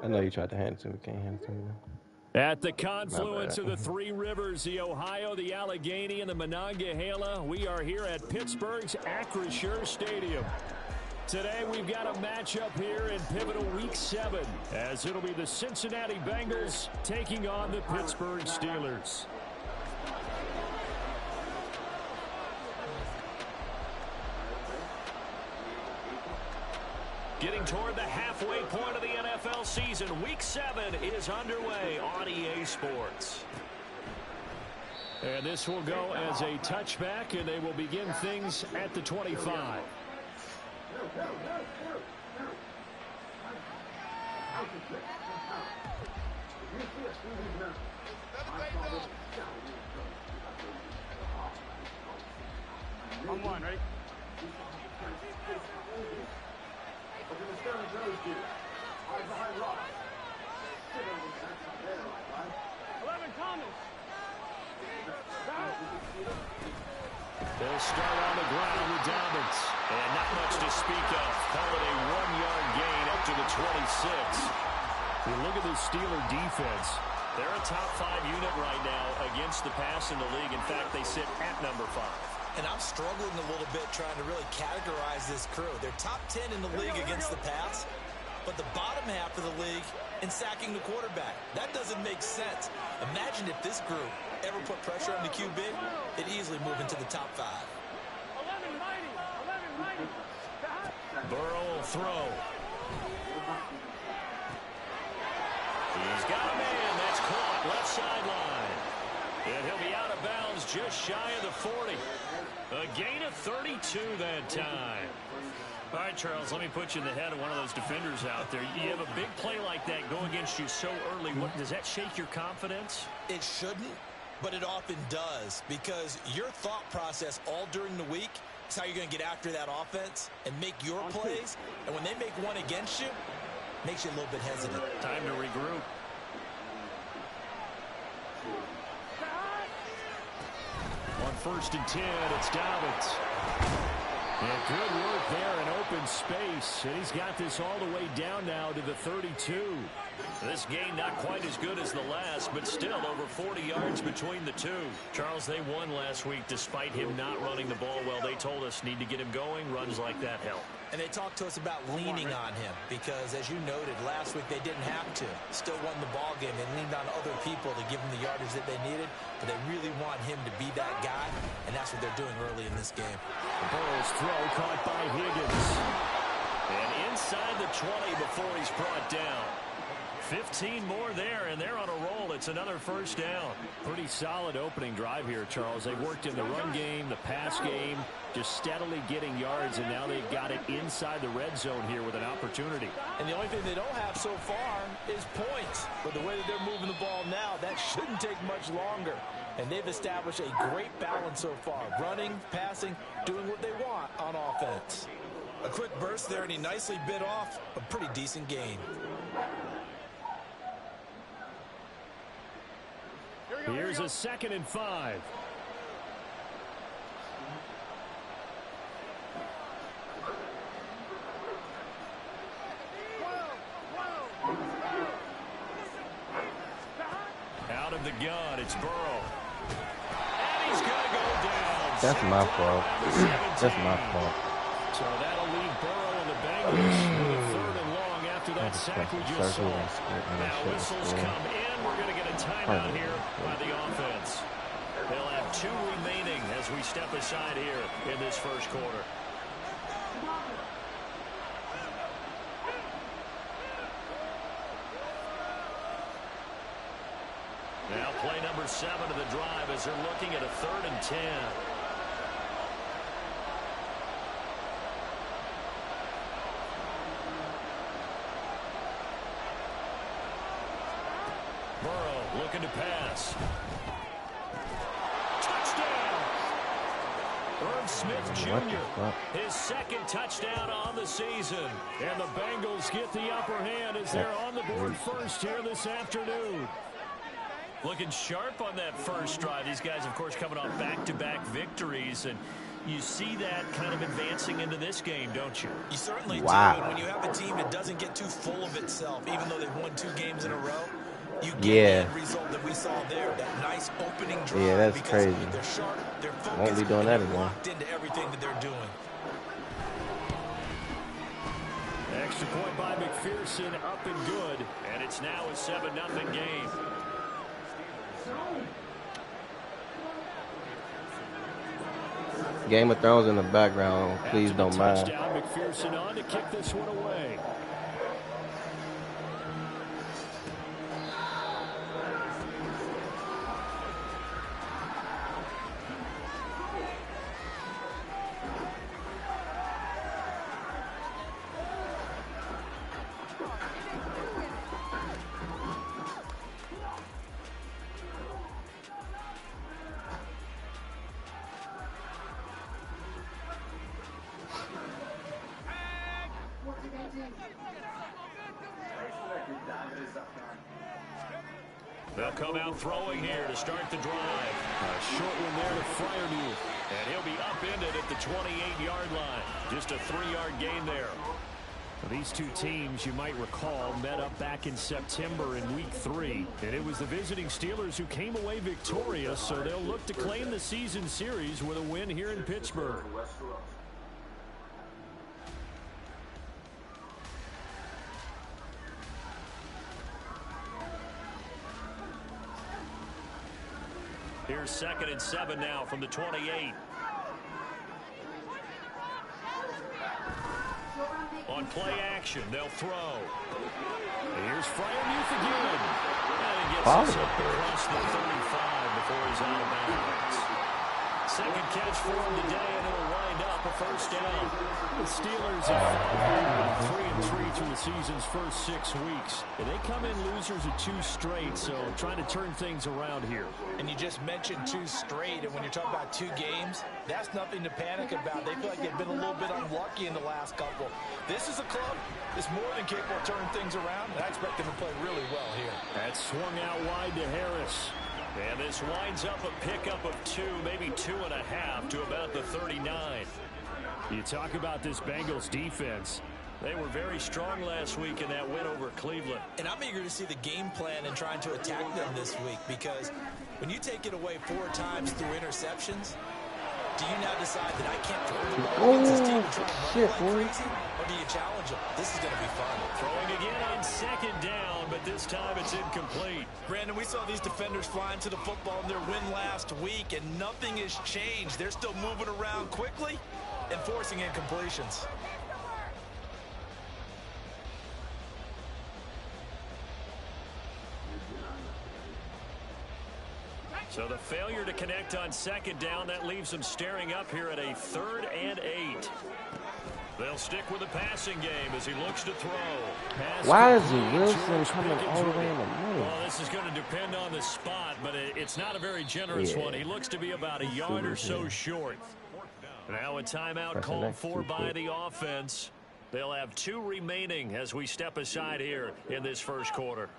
I know you tried to hand it to me. Can't hand it to me now. At the confluence of the three rivers, the Ohio, the Allegheny, and the Monongahela, we are here at Pittsburgh's Acrisure Stadium. Today, we've got a matchup here in pivotal Week 7, as it'll be the Cincinnati Bengals taking on the Pittsburgh Steelers. Getting toward the halfway point of the NFL season, Week 7 is underway on EA Sports. And this will go as a touchback, and they will begin things at the 25. On one, right? 11 Thomas. They'll start on the ground with Dobbins. And not much to speak of. Call it a 1-yard gain up to the 26. We look at the Steeler defense. They're a top 5 unit right now against the pass in the league. In fact, they sit at number 5. And I'm struggling a little bit trying to really categorize this crew. They're top 10 in the league against the pass, but the bottom half of the league in sacking the quarterback. That doesn't make sense. Imagine if this group ever put pressure on the QB, it'd easily move into the top 5. 11 mighty. Burrow will throw. He's got a man. That's caught left sideline. And he'll be out of bounds just shy of the 40. A gain of 32 that time. All right, Charles, let me put you in the head of one of those defenders out there. You have a big play like that go against you so early. Does that shake your confidence? It shouldn't, but it often does, because your thought process all during the week is how you're going to get after that offense and make your plays. And when they make one against you, it makes you a little bit hesitant. Time to regroup. On 1st and 10, it's Dobbins. And good work there in open space. And he's got this all the way down now to the 32. This game not quite as good as the last, but still over 40 yards between the two. Charles, they won last week despite him not running the ball well. They told us need to get him going. Runs like that help. And they talked to us about leaning on him because, as you noted, last week they didn't have to. Still won the ball game. They leaned on other people to give them the yardage that they needed, but they really want him to be that guy, and that's what they're doing early in this game. Burrow's throw caught by Higgins. And inside the 20 before he's brought down. 15 more there, and they're on a roll. It's another first down. Pretty solid opening drive here, Charles. They worked in the run game, the pass game, just steadily getting yards, and now they've got it inside the red zone here with an opportunity. And the only thing they don't have so far is points. But the way that they're moving the ball now, that shouldn't take much longer. And they've established a great balance so far. Running, passing, doing what they want on offense. A quick burst there, and he nicely bit off a pretty decent gain. Here's a 2nd and 5. Out of the gun, it's Burrow. And he's going to go down. That's my fault. That's my fault. So that'll leave Burrow and the Bengals with a 3rd and long after that sack we just saw. Now whistles come in. We're going to get a timeout here by the offense. They'll have 2 remaining as we step aside here in this first quarter. Now play number 7 of the drive as they're looking at a 3rd and 10. Burrow looking to pass. Touchdown! Irv Smith Jr., his 2nd touchdown on the season. And the Bengals get the upper hand as they're on the board first here this afternoon. Looking sharp on that first drive. These guys, of course, coming off back-to-back victories. And You see that kind of advancing into this game, don't you? You certainly do. Wow. And when you have a team that doesn't get too full of itself, even though they've won 2 games in a row, you get the end result that we saw there, that nice opening drive. Yeah, that's crazy. They're sharp, they're focused, won't be doing that and anymore. locked into everything that they're doing. Extra point by McPherson, up and good, and it's now a 7-0 game. Game of Thrones in the background. Please don't mind. Touchdown, McPherson on to kick this one away. They'll come out throwing here to start the drive. A short one there to Freiermuth. And he'll be upended at the 28-yard line. Just a 3-yard gain there. These two teams, you might recall, met up back in September in Week 3. And it was the visiting Steelers who came away victorious, so they'll look to claim the season series with a win here in Pittsburgh. Here's 2nd and 7 now from the 28. On play action, they'll throw. And here's Freiermuth again. And he gets us up across the 35 before he's out of bounds. Second catch for him today, and it'll wind up a first down. The Steelers have 3-3 through the season's first 6 weeks. And they come in losers of 2 straight, so trying to turn things around here. And you just mentioned 2 straight, and when you're talking about 2 games, that's nothing to panic about. They feel like they've been a little bit unlucky in the last couple. This is a club that's more than capable of turning things around, and I expect them to play really well here. That's swung out wide to Harris. And this winds up a pickup of 2, maybe 2.5 to about the 39. You talk about this Bengals defense. They were very strong last week in that win over Cleveland. And I'm eager to see the game plan and trying to attack them this week, because when you take it away 4 times through interceptions, do you now decide that I can't throw the ball against this team and try to run like crazy? Or do you challenge them? This is going to be fun. Throwing again on 2nd down, but this time it's incomplete. Brandon, we saw these defenders flying to the football in their win last week, and nothing has changed. They're still moving around quickly and forcing incompletions. So the failure to connect on 2nd down, that leaves them staring up here at a 3rd and 8. They'll stick with the passing game as he looks to throw. Why is Wilson coming all the way in the middle? Well, this is going to depend on the spot, but it's not a very generous one. He looks to be about a yard or so short. Now a timeout called for by the offense. They'll have 2 remaining as we step aside here in this first quarter.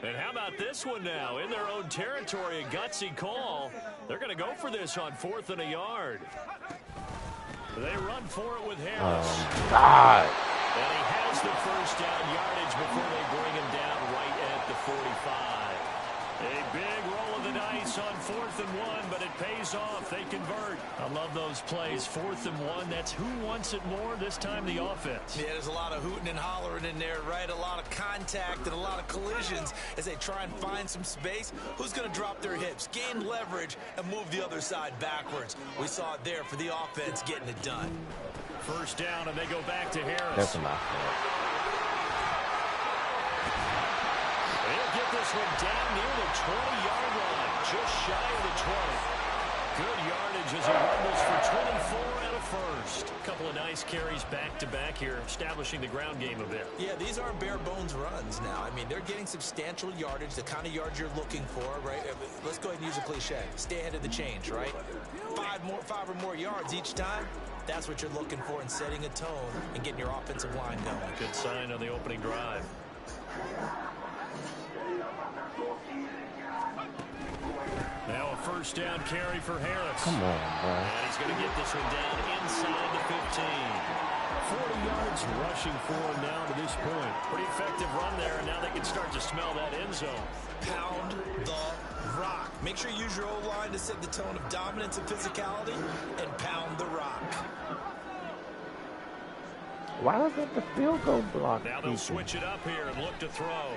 And how about this one now? In their own territory, a gutsy call. They're going to go for this on 4th and a yard. They run for it with Harris. God. And he has the first down yardage before they bring him down right at the 45. A big roll of the dice on 4th and 1, but it pays off. They convert. I love those plays. 4th and 1. That's who wants it more. This time the offense. Yeah, there's a lot of hooting and hollering in there, right? A lot of contact and a lot of collisions as they try and find some space. Who's going to drop their hips, gain leverage, and move the other side backwards? We saw it there for the offense getting it done. First down, and they go back to Harris. That's enough. They'll get this one down near the 20-yard line, just shy of the 20. Good yardage as he rumbles for 24 and a first. A couple of nice carries back-to-back here, establishing the ground game a bit. Yeah, these aren't bare-bones runs now. I mean, they're getting substantial yardage, the kind of yards you're looking for, right? Let's go ahead and use a cliche. Stay ahead of the change, right? 5 or more yards each time. That's what you're looking for in setting a tone and getting your offensive line going. Good sign on the opening drive. Now a first down carry for Harris. Come on, bro. And he's going to get this one down inside the 15. 40 yards rushing for him now to this point. Pretty effective run there, and now they can start to smell that end zone. Pound the rock. Make sure you use your O-line to set the tone of dominance and physicality, and pound the rock. Why was that the field goal block? Now they'll switch it up here and look to throw.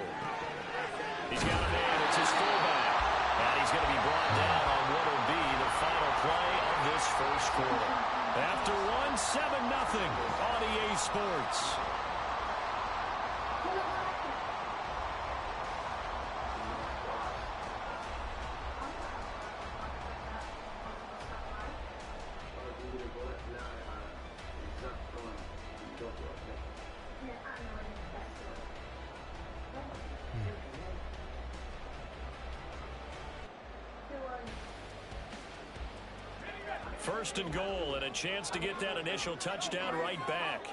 He's got a man. It's his fullback. And he's going to be brought down on what will be the final play of this first quarter. After one, 7-0 on EA Sports. First and goal, and a chance to get that initial touchdown right back.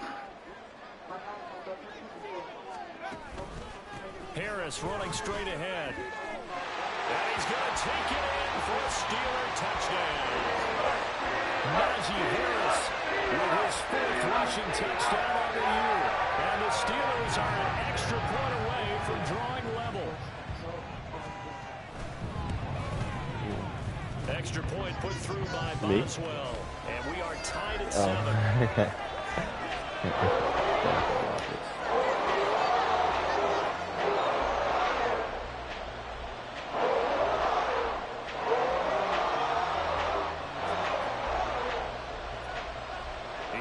Harris running straight ahead. And he's going to take it in for a Steeler touchdown. Najee Harris with his 4th rushing touchdown of the year. And the Steelers are an extra point away from drawing level. Extra point put through by Boswell. And we are tied at 7.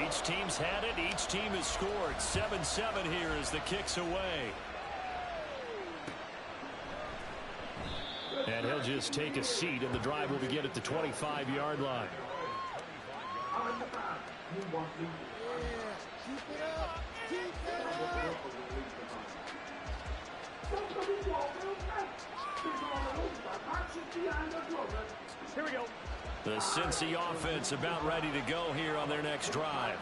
Each team's had it. Each team has scored. 7-7 here as the kick's away. And he'll just take a seat, and the drive will begin at the 25-yard line. Here we go. The Cincy offense about ready to go here on their next drive.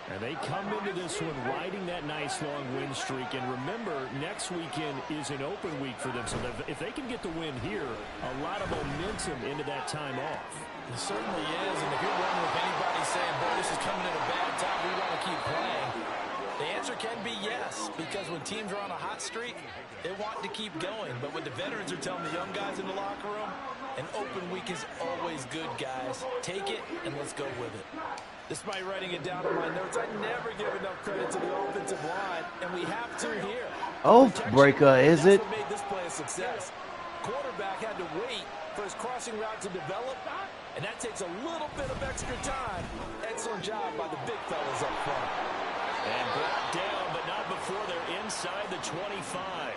And they come into this one riding that nice long win streak. And remember, next weekend is an open week for them. So if they can get the win here, a lot of momentum into that time off. It certainly is. And if you're wondering if anybody's saying, boy, this is coming at a bad time, we want to keep playing, the answer can be yes. Because when teams are on a hot streak, they want to keep going. But what the veterans are telling the young guys in the locker room, an open week is always good, guys. Take it, and let's go with it. Despite writing it down in my notes, I never give enough credit to the offensive line, and we have to here. Oath breaker, is it? That's what made this play a success. Quarterback had to wait for his crossing route to develop, and that takes a little bit of extra time. Excellent job by the big fellas up front. And brought down, but not before they're inside the 25.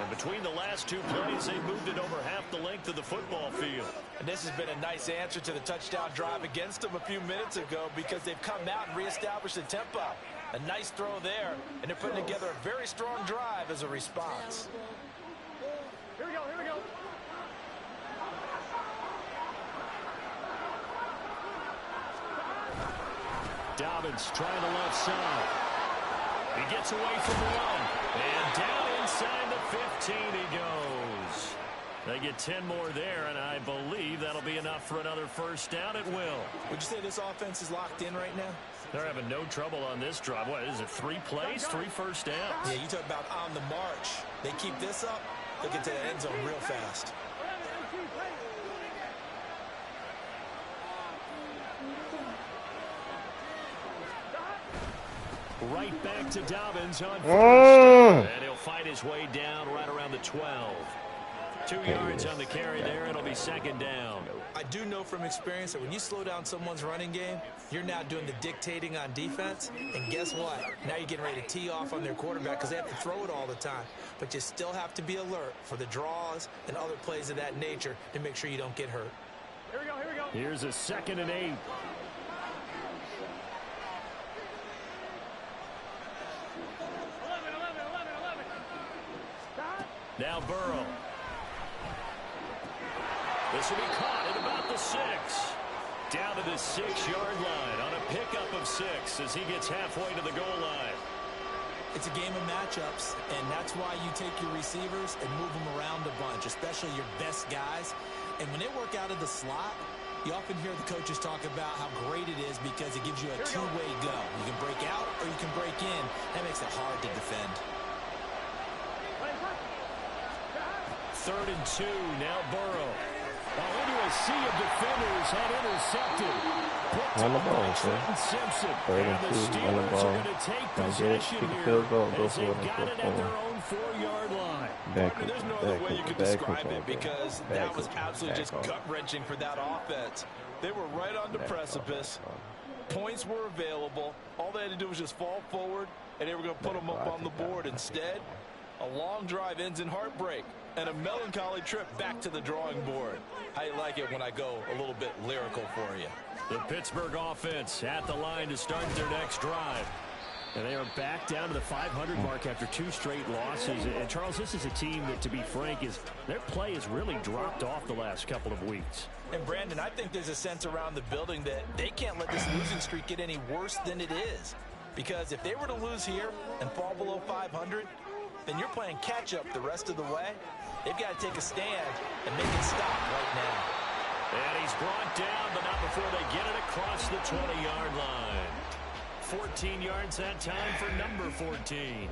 And between the last two plays, they moved it over half the length of the football field. And this has been a nice answer to the touchdown drive against them a few minutes ago because they've come out and reestablished the tempo. A nice throw there, and they're putting together a very strong drive as a response. Here we go, here we go. Dobbins trying the left side. He gets away from one. And down inside the 15 he goes. They get 10 more there, and I believe that'll be enough for another first down at will. Would you say this offense is locked in right now? They're having no trouble on this drive. What is it, 3 plays, 3 first downs? Yeah, you talk about on the march. They keep this up, they'll get to the end zone real fast. Right back to Dobbins on first. And he'll fight his way down right around the 12. 2 yards on the carry there. It'll be second down. I do know from experience that when you slow down someone's running game, you're now doing the dictating on defense. And guess what? Now you're getting ready to tee off on their quarterback because they have to throw it all the time. But you still have to be alert for the draws and other plays of that nature to make sure you don't get hurt. Here we go, here we go. Here's a 2nd and 8. Now Burrow. This will be caught at about the 6. Down to the 6-yard line on a pickup of 6 as he gets halfway to the goal line. It's a game of matchups, and that's why you take your receivers and move them around a bunch, especially your best guys. And when they work out of the slot, you often hear the coaches talk about how great it is because it gives you a two-way go. You can break out or you can break in. That makes it hard to defend. 3rd and 2, now Burrow. Into a sea of defenders and intercepted. Run the ball, sir. Simpson. 3rd And and the 2, run the Steelers ball. are going to take Don't get it. possession Kick a here field goal. Go as for it. they've got it at their own 4-yard line. There's no other way you could describe it because that was absolutely just gut-wrenching for that offense. They were right on the precipice. Points were available. All they had to do was just fall forward, and they were going to put them up on the board. Instead, a long drive ends in heartbreak and a melancholy trip back to the drawing board. How you like it when I go a little bit lyrical for you? The Pittsburgh offense at the line to start their next drive. And they are back down to the 500 mark after 2 straight losses. And, Charles, this is a team that, to be frank, their play has really dropped off the last couple of weeks. And, Brandon, I think there's a sense around the building that they can't let this losing streak get any worse than it is. Because if they were to lose here and fall below 500, then you're playing catch-up the rest of the way. They've got to take a stand and make it stop right now. And he's brought down, but not before they get it across the 20-yard line. 14 yards that time for number 14.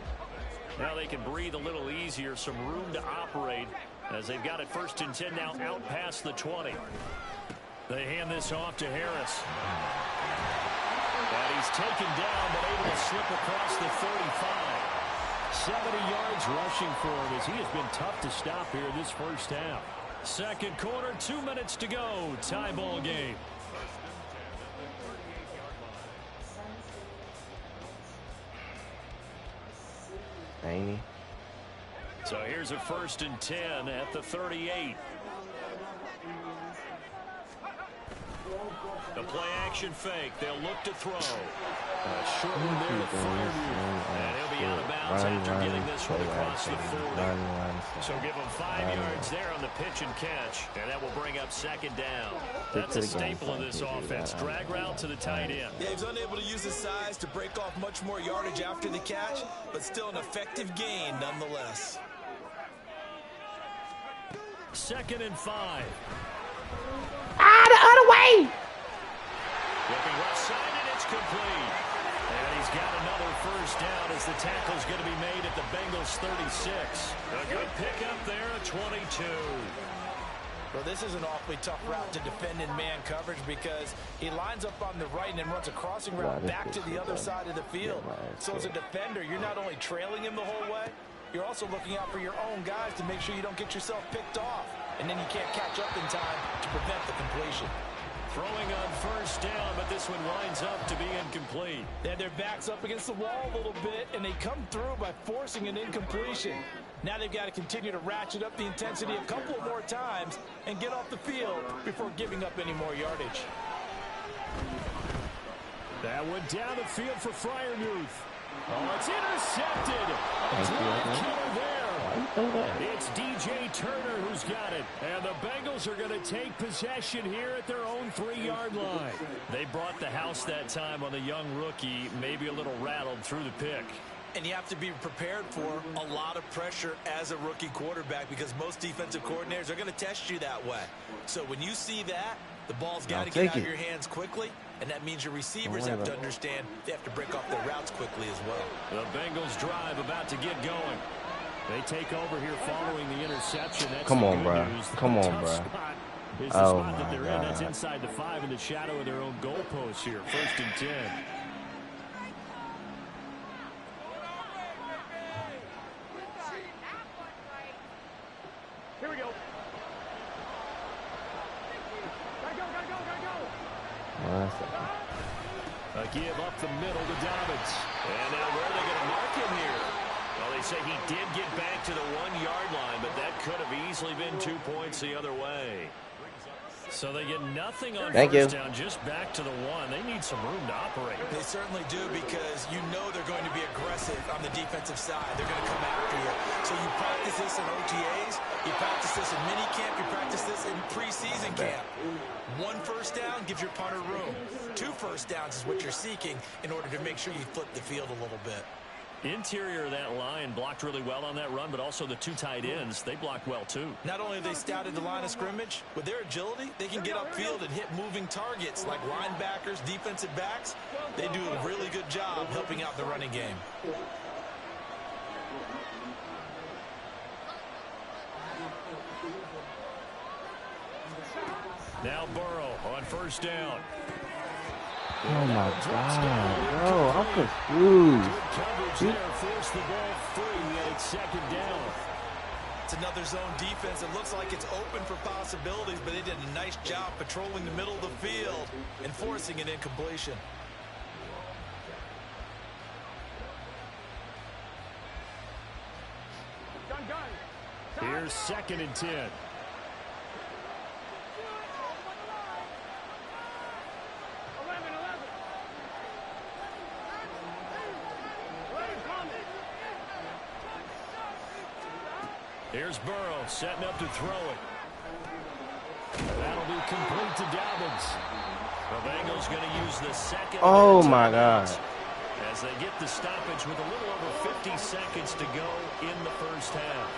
Now they can breathe a little easier, some room to operate as they've got it 1st and 10 now out past the 20. They hand this off to Harris. And he's taken down but able to slip across the 35. 70 yards rushing for him as he has been tough to stop here this first half. 2nd quarter, 2 minutes to go. Tie ball game. Ain't he? So here's a 1st and 10 at the 38. The play action fake. They'll look to throw. Short one there to Freiermuth. And he'll be out of bounds after getting this one across the 40. So give him 5 yards there on the pitch and catch. And that will bring up 2nd down. That's a staple of this offense. Drag route to the tight end. Yeah, he's unable to use his size to break off much more yardage after the catch, but still an effective gain nonetheless. 2nd and 5. The other way! Looking left side, and it's complete. And he's got another 1st down as the tackle's going to be made at the Bengals 36. A good pickup there at 22. Well, this is an awfully tough route to defend in man coverage because he lines up on the right and then runs a crossing route back to the other side of the field. So as a defender, you're not only trailing him the whole way, you're also looking out for your own guys to make sure you don't get yourself picked off. And then you can't catch up in time to prevent the completion. Throwing on 1st down, but this one winds up to be incomplete. They had their backs up against the wall a little bit, and they come through by forcing an incompletion. Now they've got to continue to ratchet up the intensity a couple of more times and get off the field before giving up any more yardage. That went down the field for Freiermuth. Oh, it's intercepted. A drive killer there. It's DJ Turner who's got it. And the Bengals are going to take possession here at their own 3-yard line. They brought the house that time on the young rookie, maybe a little rattled through the pick. And you have to be prepared for a lot of pressure as a rookie quarterback because most defensive coordinators are going to test you that way. So when you see that, the ball's got to get out of your hands quickly, and that means your receivers have to understand they have to break off their routes quickly as well. The Bengals drive about to get going. They take over here following the interception. That's Come on, bro. Come on, bro. Is the spot that they're in. That's inside the 5 in the shadow of their own goalpost here. 1st and 10. Here we go. A give up the middle to Dobbins. And now where are they going to mark him here? Well, they say he did get back to the 1-yard line, but that could have easily been 2 points the other way. So they get nothing on Thank first you. down, just back to the one. They need some room to operate. They certainly do, because you know they're going to be aggressive on the defensive side. They're going to come after you. So you practice this in OTAs, you practice this in mini camp, you practice this in preseason camp. 1 first down gives your punter room. 2 first downs is what you're seeking in order to make sure you flip the field a little bit. Interior of that line blocked really well on that run, but also the 2 tight ends, they blocked well too. Not only have they scouted the line of scrimmage, with their agility, they can get upfield and hit moving targets like linebackers, defensive backs. They do a really good job helping out the running game. Now Burrow on first down. Oh my God, bro, I'm confused. Coverage there, forced the ball free, and it's second down. It's another zone defense. It looks like it's open for possibilities, but they did a nice job patrolling the middle of the field and forcing an incompletion. Here's 2nd and 10. Here's Burrow setting up to throw it. That'll be complete to Dobbins. The Bengals going to use the second. Oh my God. As they get the stoppage with a little over 50 seconds to go in the first half.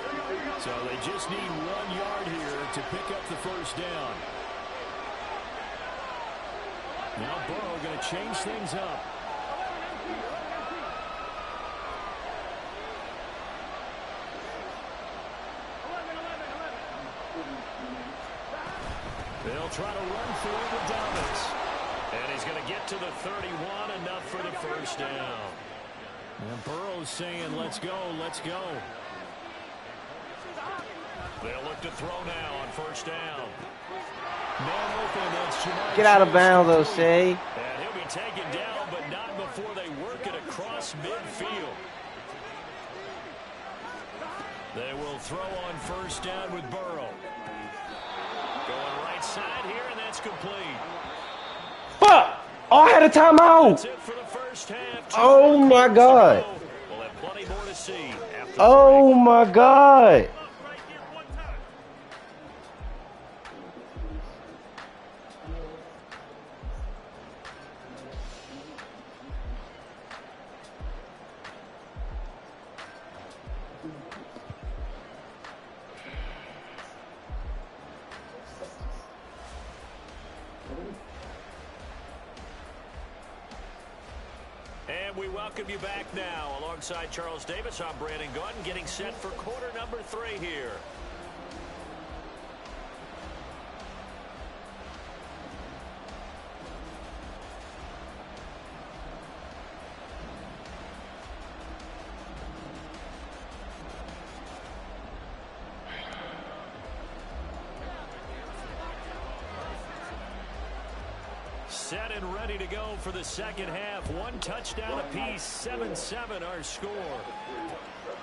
So they just need 1 yard here to pick up the first down. Now Burrow going to change things up. They'll try to run through it with Dobbins. And he's going to get to the 31, enough for the first down. And Burrow's saying, let's go, let's go. They'll look to throw now on first down. Man open, that's Jamar. Get out of bounds, O'Shea. And he'll be taken down, but not before they work it across midfield. They will throw on first down with Burrow. Going right side here, and that's complete. Fuck! Oh, I had a timeout. That's it for the first half. Oh my God. We'll have plenty more to see after the Oh my God. And we welcome you back now. Alongside Charles Davis, I'm Brandon Gordon, getting set for quarter number 3 here. Set and ready to go for the second half. 1 touchdown apiece, 7-7 our score.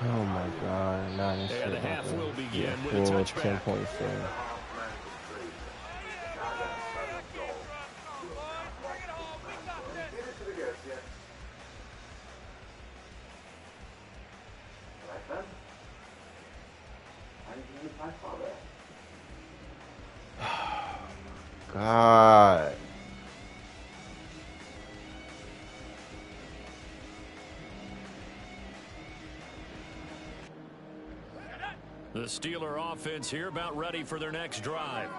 Oh my God. Nah, this And shit the half happened. will begin with a Full touchback. 10.7. God. The Steeler offense here about ready for their next drive.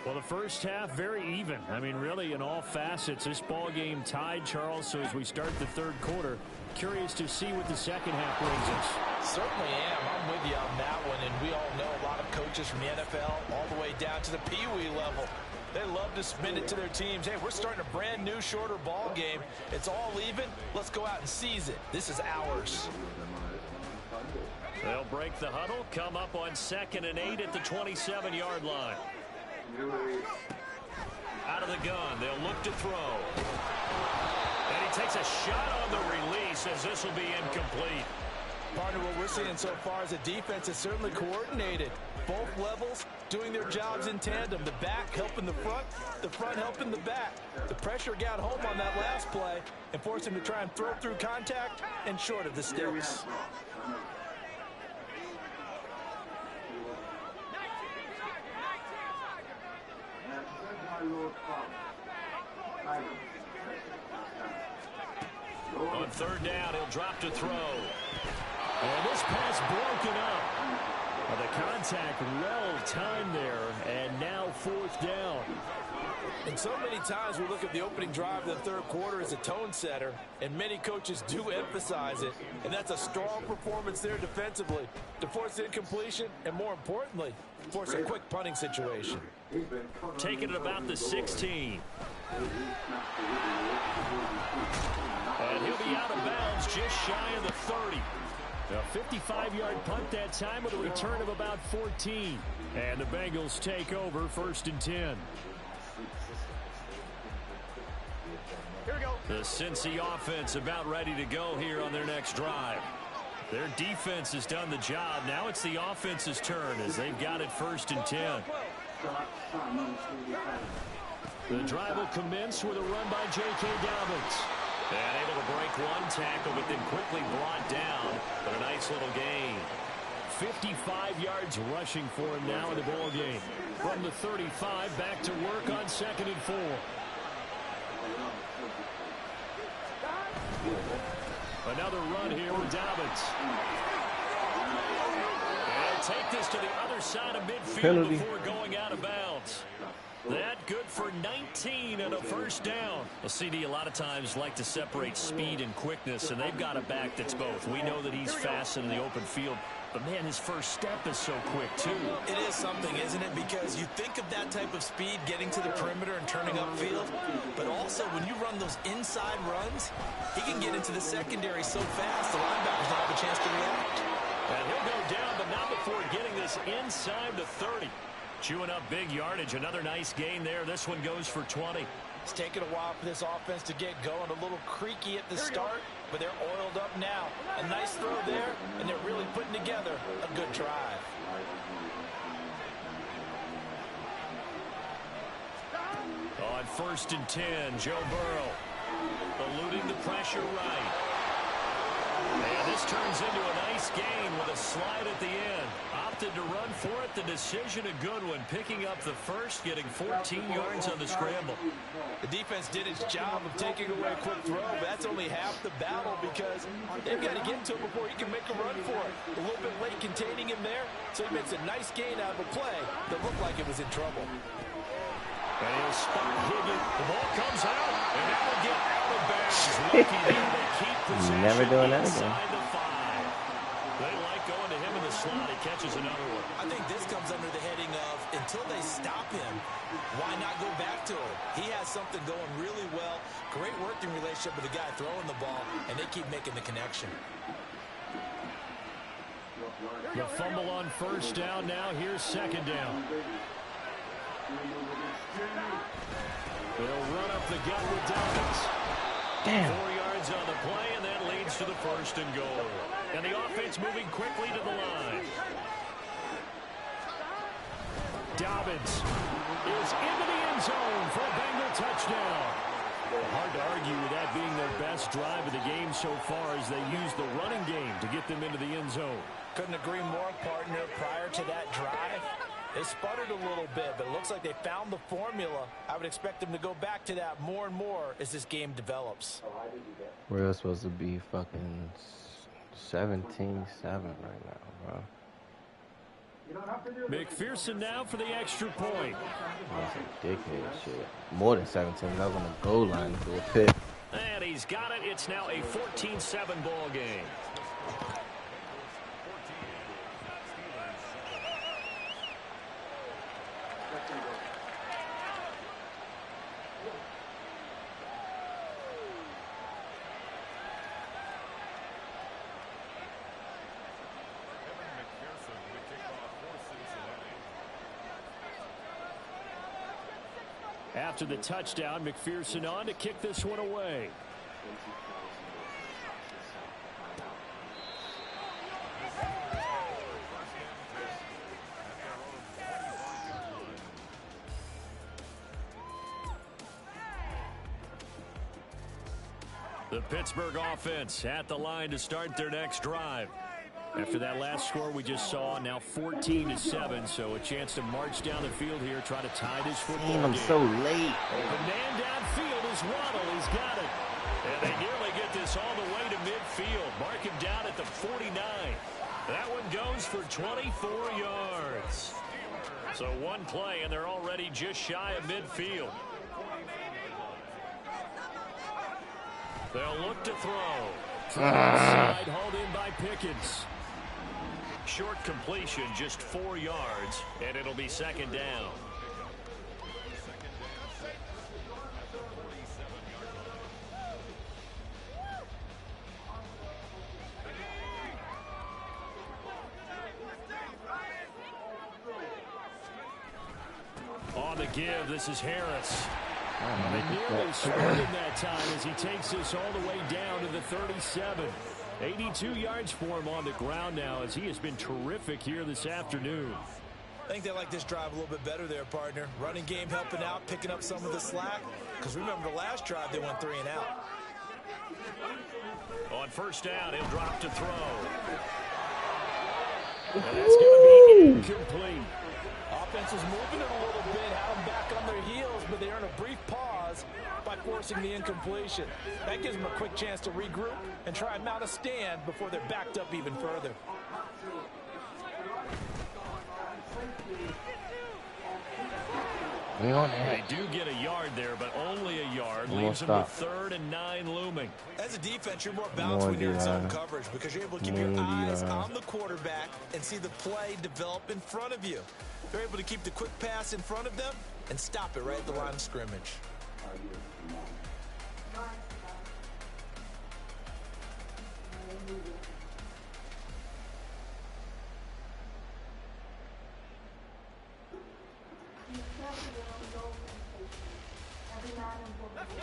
Well, the first half, very even. I mean, really, in all facets, this ball game tied, Charles. So as we start the third quarter, curious to see what the second half brings us. Certainly am. I'm with you on that one. And we all know a lot of coaches from the NFL all the way down to the Pee-wee level. They love to spin it to their teams. Hey, we're starting a brand new, shorter ball game. It's all even. Let's go out and seize it. This is ours. They'll break the huddle, come up on 2nd and 8 at the 27-yard line. Out of the gun, they'll look to throw. And he takes a shot on the release as this will be incomplete. Partner, what we're seeing so far is a defense is certainly coordinated. Both levels doing their jobs in tandem. The back helping the front helping the back. The pressure got home on that last play and forced him to try and throw through contact and short of the sticks. On third down, he'll drop to throw. And this pass broken up. Well, the contact well timed there, and now fourth down. And so many times we look at the opening drive of the third quarter as a tone setter, and many coaches do emphasize it. And that's a strong performance there defensively to force incompletion and, more importantly, force a quick punting situation. Taking it about the 16. And he'll be out of bounds just shy of the 30. A 55-yard punt that time with a return of about 14. And the Bengals take over 1st and 10. Here we go. The Cincy offense about ready to go here on their next drive. Their defense has done the job. Now it's the offense's turn as they've got it 1st and 10. The drive will commence with a run by J.K. Dobbins. And able to break one tackle, but then quickly brought down. But a nice little gain. 55 yards rushing for him now in the ball game. From the 35, back to work on 2nd and 4. Another run here with Dobbins. And take this to the other side of midfield before going out of bounds. That good for 19 and a 1st down. Well, CD a lot of times like to separate speed and quickness, and they've got a back that's both. We know that he's fast in the open field, but man, his first step is so quick too. It is something, isn't it? Because you think of that type of speed getting to the perimeter and turning upfield, but also when you run those inside runs, he can get into the secondary so fast the linebackers don't have a chance to react. And he'll go down, but not before getting this inside the 30. Chewing up big yardage. Another nice gain there. This one goes for 20. It's taken a while for this offense to get going. A little creaky at the start, but they're oiled up now. A nice throw there, and they're really putting together a good drive. On 1st and 10, Joe Burrow eluding the pressure right. And this turns into a nice gain with a slide at the end. Opted to run for it. The decision a good one. Picking up the first, getting 14 yards on the scramble. The defense did its job of taking away a quick throw, but that's only half the battle because they've got to get to him before he can make a run for it. A little bit late containing him there, so he makes a nice gain out of a play that looked like it was in trouble. And he'll spot Higgins. The ball comes out, and that will get out of bounds. Lucky there to keep possession. Never doing that again. Inside the 5. They like going to him in the slot. He catches another one. I think this comes under the heading of until they stop him, why not go back to him? He has something going really well. Great working relationship with the guy throwing the ball, and they keep making the connection. The fumble on 1st down. Now here's 2nd down. They'll run up the gut with Dobbins. Damn. 4 yards on the play, and that leads to the 1st and goal. And the offense moving quickly to the line. Dobbins is into the end zone for a Bengal touchdown. Hard to argue with that being their best drive of the game so far as they use the running game to get them into the end zone. Couldn't agree more, partner. Prior to that drive, they sputtered a little bit, but it looks like they found the formula. I would expect them to go back to that more and more as this game develops. We're supposed to be fucking 17-7 right now, bro. McPherson now for the extra point. That's a dickhead shit. More than 17. I was on the goal line to do a pick. And he's got it. It's now a 14-7 ball game. After the touchdown, McPherson on to kick this one away. The Pittsburgh offense at the line to start their next drive. After that last score we just saw, now 14-7, so a chance to march down the field here, try to tie this football game. I'm so late. The man downfield is Waddle. He's got it. And they nearly get this all the way to midfield. Mark him down at the 49. That one goes for 24 yards. So one play, and they're already just shy of midfield. They'll look to throw. Side hauled in by Pickens. Short completion, just 4 yards, and it'll be second down. On the give, this is Harris. They nearly scored him that time as he takes this all the way down to the 37. 82 yards for him on the ground now as he has been terrific here this afternoon. I think they like this drive a little bit better there, partner. Running game helping out, picking up some of the slack. Because remember the last drive, they went 3 and out. On first down, he'll drop to throw. And that's going to be incomplete. Offense is moving it a little bit, had them back on their heels, but they earn a brief pause by forcing the incompletion. That gives them a quick chance to regroup and try and mount a stand before they're backed up even further. They do get a yard there, but only a yard. Leaves them with 3rd and 9 looming. As a defense, you're more balanced when you're in zone coverage because you're able to keep your eyes on the quarterback and see the play develop in front of you. They're able to keep the quick pass in front of them and stop it right at the line of scrimmage.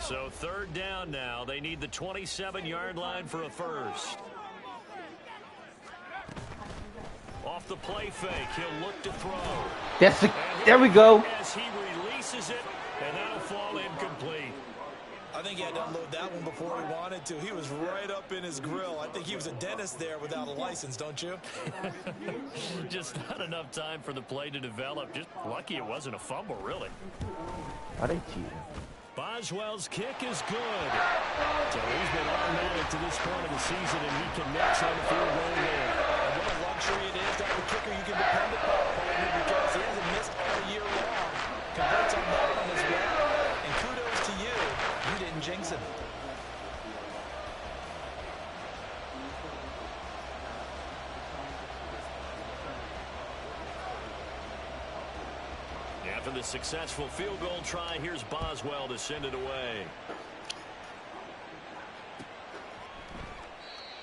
So 3rd down now. They need the 27-yard line for a first. Off the play fake, he'll look to throw. There we go. As he releases it, and that'll fall incomplete. I think he had to unload that one before he wanted to. He was right up in his grill. I think he was a dentist there without a license, don't you? Just not enough time for the play to develop. Just lucky it wasn't a fumble, really. Are they cheating? Boswell's kick is good. So he's been automatic to this point of the season, and he connects on the field goal there. And what a luxury it is to have a kicker you can depend upon, partner, because he hasn't missed all year long. Converts on that one as well. And kudos to you. You didn't jinx him. After the successful field goal try, here's Boswell to send it away.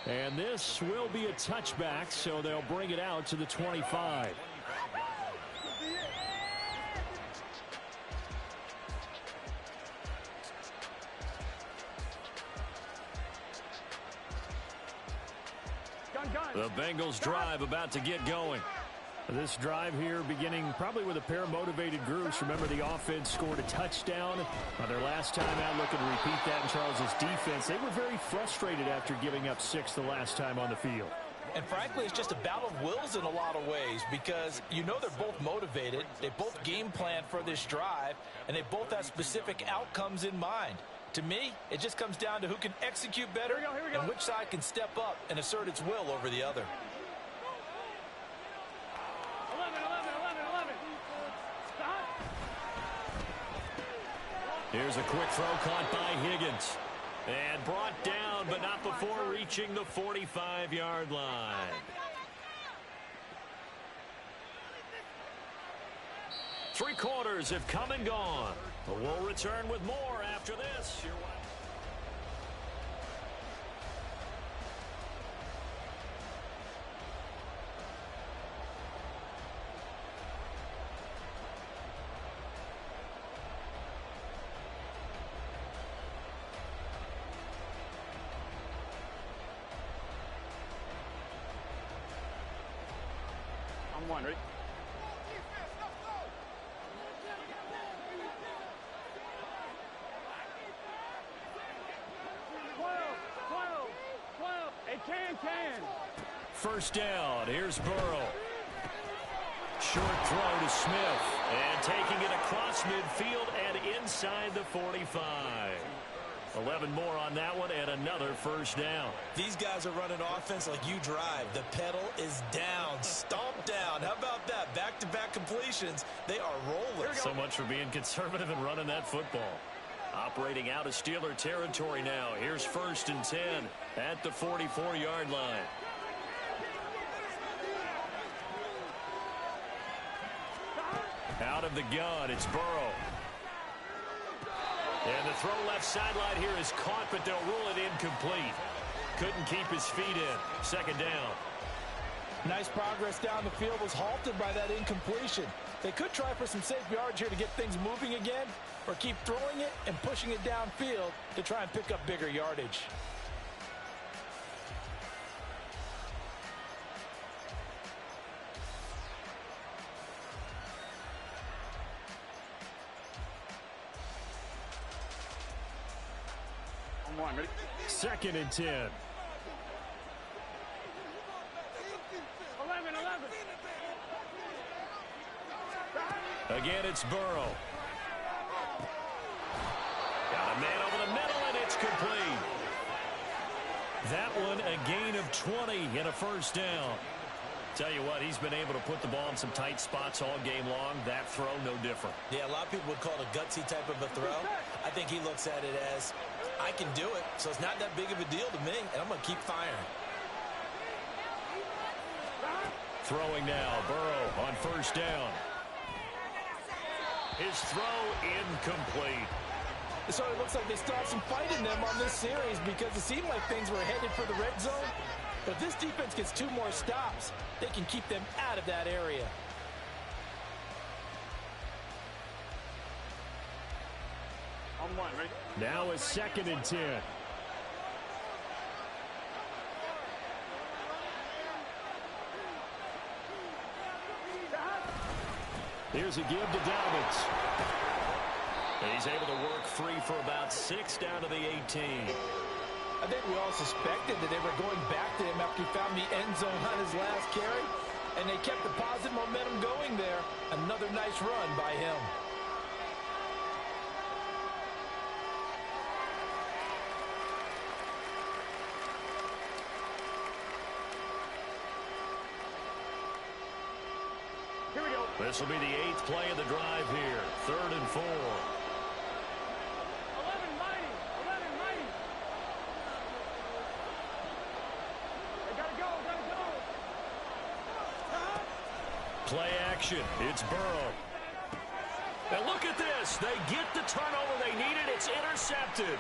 And this will be a touchback, so they'll bring it out to the 25. The Bengals drive about to get going. This drive here beginning probably with a pair of motivated groups. Remember, the offense scored a touchdown on their last time out, looking to repeat that in Charles's defense. They were very frustrated after giving up 6 the last time on the field. And frankly, it's just a battle of wills in a lot of ways because you know they're both motivated. They both game plan for this drive, and they both have specific outcomes in mind. To me, it just comes down to who can execute better and which side can step up and assert its will over the other. Here's a quick throw caught by Higgins. And brought down, but not before reaching the 45-yard line. Three quarters have come and gone. But we'll return with more after this. One, ready? First down. Here's Burrow. Short throw to Smith. And taking it across midfield and inside the 45. 11 more on that one and another first down. These guys are running offense like you drive. The pedal is down, stomped down. How about that? Back-to-back completions. They are rolling. So much for being conservative and running that football. Operating out of Steeler territory now. Here's 1st and 10 at the 44-yard line. Out of the gun, it's Burrow. And the throw left sideline here is caught, but they'll rule it incomplete. Couldn't keep his feet in. 2nd down. Nice progress down the field, was halted by that incompletion. They could try for some safe yards here to get things moving again, or keep throwing it and pushing it downfield to try and pick up bigger yardage. Ready? 2nd and 10. 11. Again, it's Burrow. Got a man over the middle, and it's complete. That one a gain of 20 and a 1st down. Tell you what, he's been able to put the ball in some tight spots all game long. That throw, no different. Yeah, a lot of people would call it a gutsy type of a throw. I think he looks at it as, I can do it, so it's not that big of a deal to me, and I'm going to keep firing. Throwing now, Burrow on 1st down. His throw incomplete. So it looks like they still have some fight in them on this series because it seemed like things were headed for the red zone. But if this defense gets 2 more stops, they can keep them out of that area. On 1, ready? Now a 2nd and 10. Here's a give to Dobbins. And he's able to work free for about 6 down to the 18. I think we all suspected that they were going back to him after he found the end zone on his last carry. And they kept the positive momentum going there. Another nice run by him. Here we go. This will be the 8th play of the drive here. 3rd and 4. 11 mighty. 11 mighty. They gotta go. Play action. It's Burrow. And look at this. They get the turnover they needed. It's intercepted.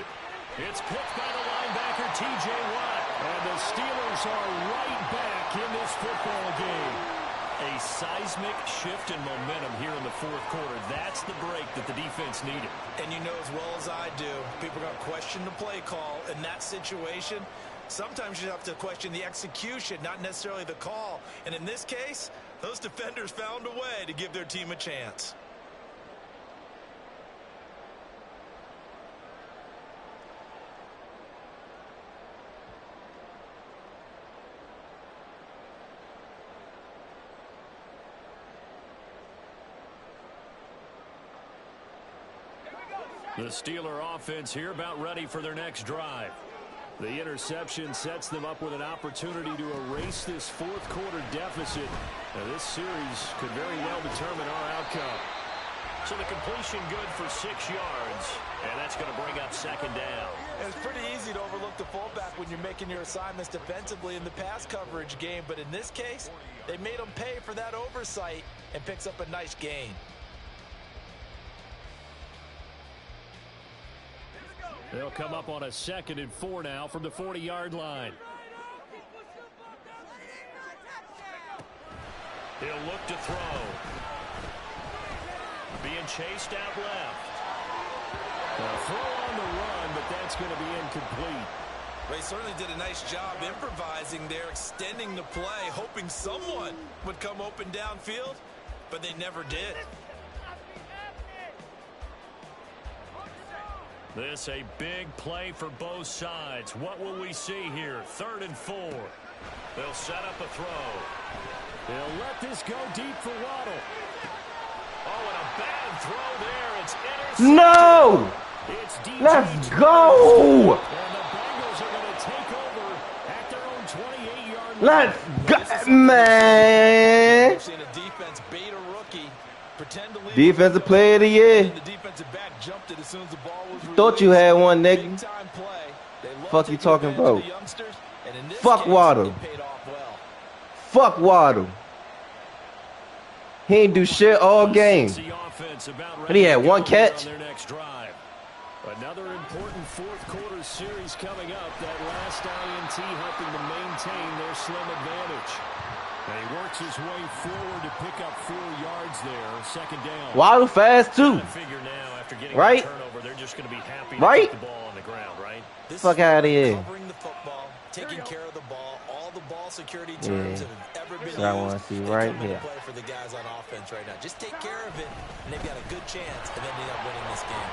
It's picked by the linebacker, T.J. Watt. And the Steelers are right back in this football game. A seismic shift in momentum here in the 4th quarter. That's the break that the defense needed. And you know as well as I do, people are going to question the play call in that situation. Sometimes you have to question the execution, not necessarily the call. And in this case, those defenders found a way to give their team a chance. The Steeler offense here about ready for their next drive. The interception sets them up with an opportunity to erase this 4th quarter deficit. Now, this series could very well determine our outcome. So the completion good for 6 yards, and that's going to bring up 2nd down. It's pretty easy to overlook the fullback when you're making your assignments defensively in the pass coverage game, but in this case, they made him pay for that oversight and picks up a nice gain. They'll come up on a 2nd and 4 now from the 40-yard line. He'll look to throw. Being chased out left. A throw on the run, but that's going to be incomplete. They certainly did a nice job improvising there, extending the play, hoping someone would come open downfield, but they never did. This a big play for both sides. What will we see here? 3rd and 4. They'll set up a throw. They'll let this go deep for Waddle. Oh, and a bad throw there. It's intercepted. No! It's Let's go! And the Bengals are going to take over at their own 28-yard line. Let's go, man! We've seen a defense bait a rookie. Pretend to leave. Defensive player of the year. The defensive back jumped it as soon as the ball was released. Thought you had one, nigga. Big time play. They love Fuck you taking talking advantage of about? the youngsters, and in this Fuck case, Waddle. it paid off well. Fuck Waddle. He ain't do shit all game. But he had one catch. Another important fourth quarter series coming up. That last INT helping to maintain their slim advantage. And he works his way forward to pick up 4 yards there. 2nd down. Waddle fast too. I figure now after getting Right? a turnover, they're just going to be happy to Right? get the ball on the ground, right? Fuck out of here. Covering the football, taking care of the ball, all the ball security terms Yeah. that have ever been That's what I used. wanna see They right come into here. play for the guys on offense right now. Just take care of it, and they've got a good chance of ending up winning this game.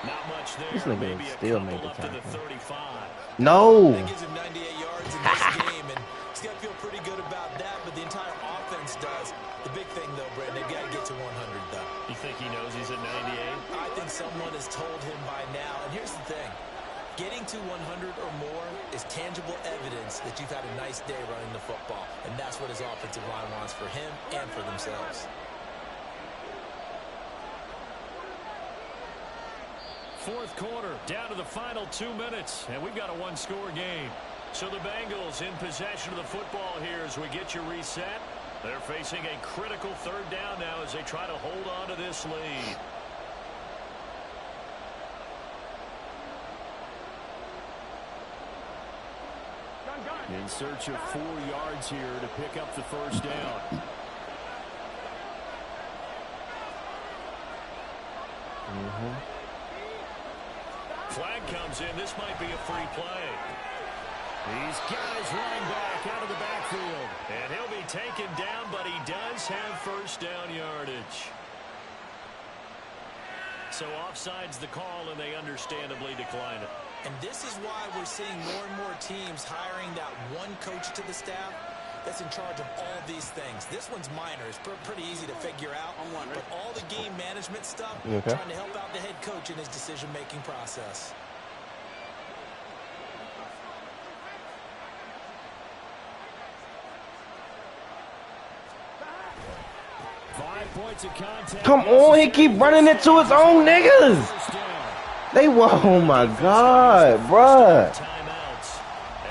Not much there. This nigga Maybe a still couple made the up to the tackle. 35. No. That gives him 98 yards in this game, and he's got to feel pretty good about that, but the entire offense does. The big thing, though, Brandon, they've got to get to 100, though. You think he knows he's at 98? I think someone has told him by now, and here's the thing. Getting to 100 or more is tangible evidence that you've had a nice day running the football, and that's what his offensive line wants for him and for themselves. Fourth quarter, down to the final 2 minutes, and we've got a 1-score game. So the Bengals in possession of the football here as we get you reset. They're facing a critical 3rd down now as they try to hold on to this lead. In search of 4 yards here to pick up the 1st down. Flag comes in. This might be a free play. He's got his running back out of the backfield. And he'll be taken down, but he does have 1st down yardage. So offside's the call, and they understandably decline it. And this is why we're seeing more and more teams hiring that one coach to the staff that's in charge of all these things. This one's minor. It's pretty easy to figure out. But all the game management stuff, trying to help out the head coach in his decision-making process. Come on, he keep running into his own niggas. They were, oh my God, bruh. Timeouts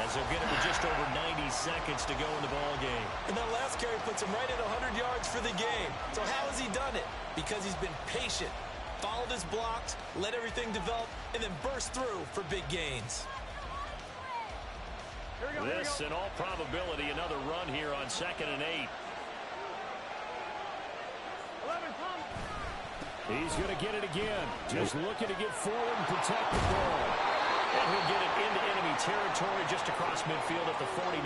as they'll get it with just over 90 seconds to go in the ball game. And that last carry puts him right at 100 yards for the game. So how has he done it? Because he's been patient, followed his blocks, let everything develop, and then burst through for big gains. This, in all probability, another run here on 2nd and 8. He's going to get it again. Just looking to get forward and protect the ball. And he'll get it into enemy territory just across midfield at the 49.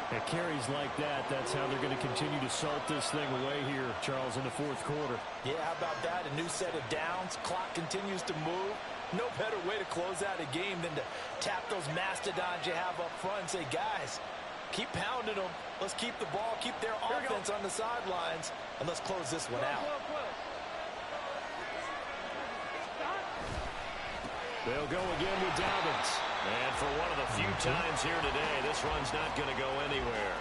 At carries like that, that's how they're going to continue to salt this thing away here, Charles, in the 4th quarter. Yeah, how about that? A new set of downs. Clock continues to move. No better way to close out a game than to tap those mastodons you have up front and say, guys, keep pounding them. Let's keep the ball, keep their offense on the sidelines, and let's close this one out. They'll go again with Dobbins. And for one of the few times here today, this run's not going to go anywhere.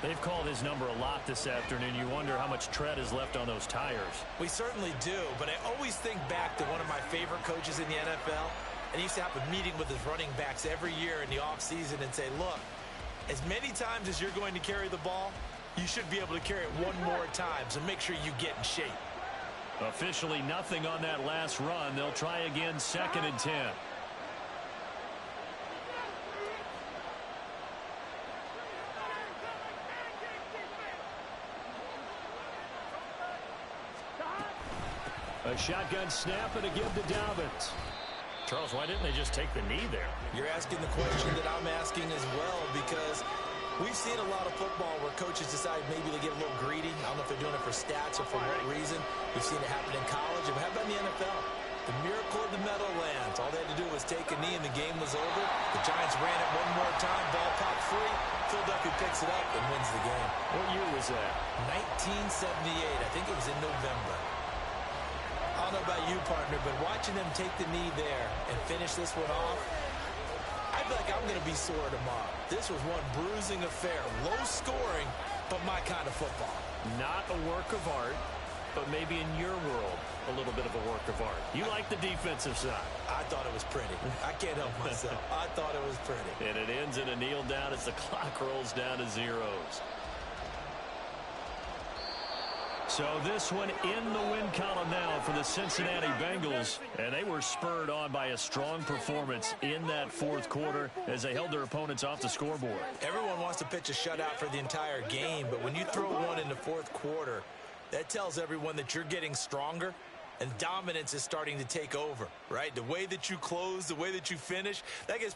They've called his number a lot this afternoon. You wonder how much tread is left on those tires. We certainly do, but I always think back to one of my favorite coaches in the NFL, and he used to have a meeting with his running backs every year in the offseason and say, look, as many times as you're going to carry the ball, you should be able to carry it one more time, so make sure you get in shape. Officially nothing on that last run. They'll try again 2nd and 10. A shotgun snap and a give to Dobbins. Charles, why didn't they just take the knee there? You're asking the question that I'm asking as well, because we've seen a lot of football where coaches decide maybe to get a little greedy. I don't know if they're doing it for stats or for what reason. We've seen it happen in college. And how about in the NFL? The miracle of the Meadowlands. All they had to do was take a knee and the game was over. The Giants ran it one more time. Ball popped free. Phil Duffy picks it up and wins the game. What year was that? 1978. I think it was in November. I don't know about you, partner, but watching them take the knee there and finish this one off, I feel like I'm going to be sore tomorrow. This was one bruising affair. Low scoring, but my kind of football. Not a work of art, but maybe in your world, a little bit of a work of art. You like the defensive side. I thought it was pretty. I can't help myself. I thought it was pretty. And it ends in a kneel down as the clock rolls down to zeros. So this one in the win column now for the Cincinnati Bengals. And they were spurred on by a strong performance in that fourth quarter as they held their opponents off the scoreboard. Everyone wants to pitch a shutout for the entire game, but when you throw one in the fourth quarter, that tells everyone that you're getting stronger and dominance is starting to take over, right? The way that you close, the way that you finish, that gives